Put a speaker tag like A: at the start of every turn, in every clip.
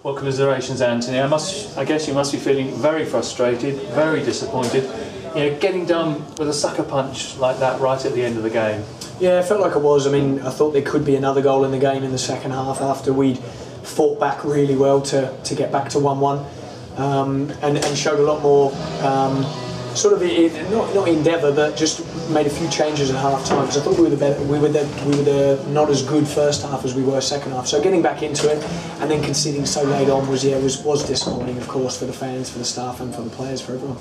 A: Well, commiserations, Anthony. I guess you must be feeling very frustrated, very disappointed. You know, getting done with a sucker punch like that right at the end of the game.
B: Yeah, it felt like it was. I mean, I thought there could be another goal in the game in the second half after we'd fought back really well to get back to 1-1, and showed a lot more sort of not endeavour, but just made a few changes at half time, because I thought we were the not as good first half as we were second half. So getting back into it and then conceding so late on was disappointing, of course, for the fans, for the staff, and for the players, for everyone.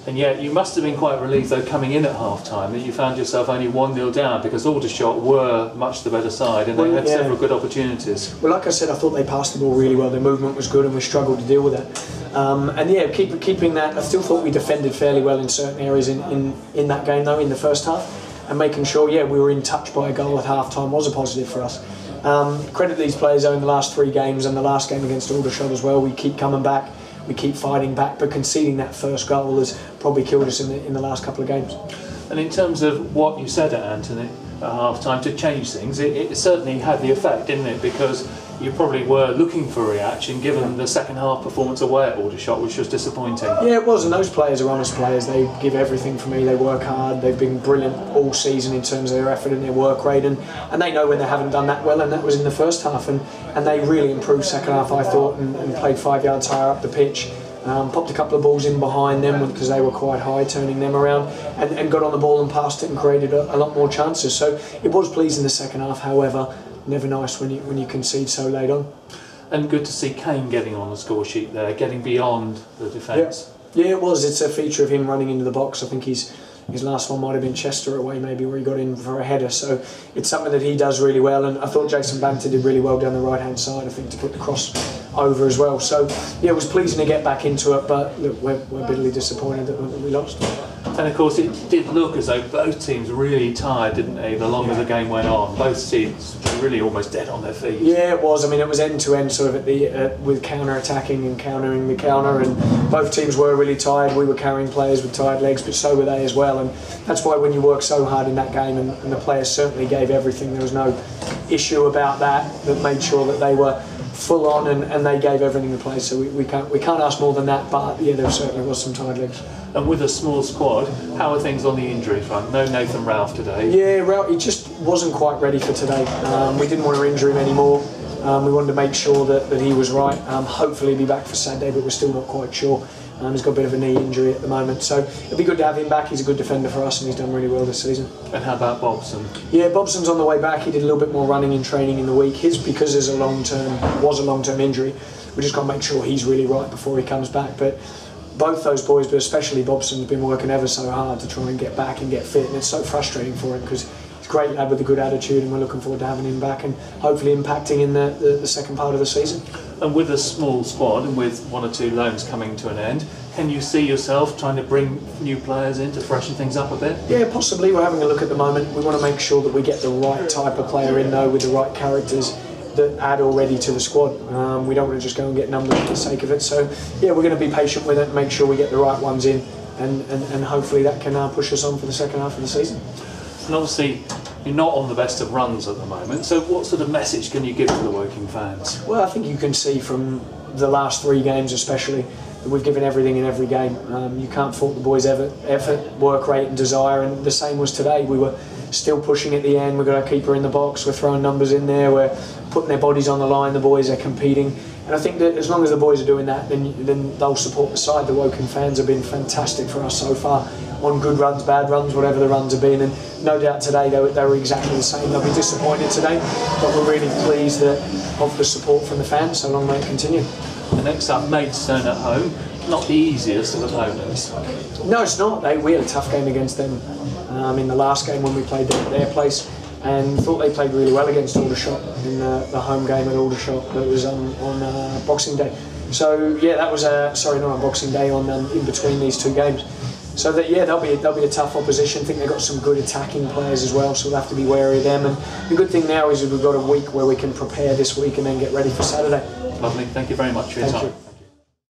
A: And yet you must have been quite relieved, though, coming in at half-time, that you found yourself only 1-0 down, because Aldershot were much the better side and they had several good opportunities.
B: Well, like I said, I thought they passed the ball really well. Their movement was good and we struggled to deal with it. And yeah, keeping that, I still thought we defended fairly well in certain areas in that game, though, in the first half. And making sure, we were in touch by a goal at half-time was a positive for us. Credit these players, though, in the last 3 games and the last game against Aldershot as well. We keep coming back. We keep fighting back, but conceding that first goal has probably killed us in the last couple of games.
A: And in terms of what you said at Anthony at half-time to change things, it certainly had the effect, didn't it? Because you probably were looking for a reaction, given the second half performance away at Aldershot, which was disappointing.
B: Yeah, it was, and those players are honest players. They give everything for me, they work hard, they've been brilliant all season in terms of their effort and their work rate, and they know when they haven't done that well, and that was in the first half, and they really improved second half, I thought, and played 5 yards higher up the pitch. Popped a couple of balls in behind them because they were quite high, turning them around, and got on the ball and passed it and created a lot more chances. So it was pleasing the second half. However, never nice when you concede so late on.
A: And good to see Kane getting on the score sheet there, getting beyond the defence.
B: Yeah, it was. It's a feature of him running into the box. I think his last one might have been Chester away, maybe, where he got in for a header. So it's something that he does really well, and I thought Jason Banter did really well down the right-hand side, I think, to put the cross over as well. So yeah, it was pleasing to get back into it, but look, we're bitterly disappointed that we lost.
A: And of course, it did look as though both teams really tired, didn't they? The longer the game went on, both teams were really almost dead on their feet.
B: Yeah, it was. I mean, it was end to end, sort of with counter-attacking and countering the counter, and both teams were really tired. We were carrying players with tired legs, but so were they as well. And that's why when you work so hard in that game, and the players certainly gave everything, there was no issue about that. That made sure that they were full on, and they gave everything to play. So we can't ask more than that. But yeah, there certainly was some tired legs.
A: And with a small squad, how are things on the injury front? No Nathan Ralph today.
B: Yeah, Ralph, he just wasn't quite ready for today. We didn't want to injure him anymore. We wanted to make sure that he was right. Hopefully he'll be back for Saturday, but we're still not quite sure. He's got a bit of a knee injury at the moment, so it'd be good to have him back. He's a good defender for us, and he's done really well this season.
A: And how about Bobson?
B: Yeah, Bobson's on the way back. He did a little bit more running in training in the week. Because there's a long-term injury, we just got to make sure he's really right before he comes back. But both those boys, but especially Bobson, have been working ever so hard to try and get back and get fit, and it's so frustrating for him because he's a great lad with a good attitude, and we're looking forward to having him back and hopefully impacting in the second part of the season.
A: And with a small squad and with 1 or 2 loans coming to an end, can you see yourself trying to bring new players in to freshen things up a bit? Yeah,
B: possibly. We're having a look at the moment. We want to make sure that we get the right type of player in, though, with the right characters that add already to the squad. We don't want to just go and get numbers for the sake of it. So yeah, we're going to be patient with it and make sure we get the right ones in, and hopefully that can push us on for the second half of the season.
A: And obviously you're not on the best of runs at the moment, so what sort of message can you give to the Woking fans?
B: Well, I think you can see from the last 3 games especially that we've given everything in every game. You can't fault the boys' effort, work rate and desire, and the same was today. We were still pushing at the end. We've got our keeper in the box, we're throwing numbers in there, we're putting their bodies on the line, the boys are competing, and I think that as long as the boys are doing that, then they'll support the side. The Woking fans have been fantastic for us so far, on good runs, bad runs, whatever the runs have been, and no doubt today they were exactly the same. They'll be disappointed today, but we're really pleased of the support from the fans, so long may it continue.
A: The next up, Maidstone at home. Not the easiest of opponents.
B: No, it's not. We had a tough game against them in the last game when we played them at their place, and thought they played really well against Aldershot in the home game at Aldershot that was on Boxing Day. So yeah, that was sorry, not on Boxing Day, on in between these 2 games. So that yeah, they'll be a tough opposition. I think they've got some good attacking players as well, so we'll have to be wary of them. And the good thing now is we've got a week where we can prepare this week and then get ready for Saturday.
A: Lovely. Thank you very much for your time.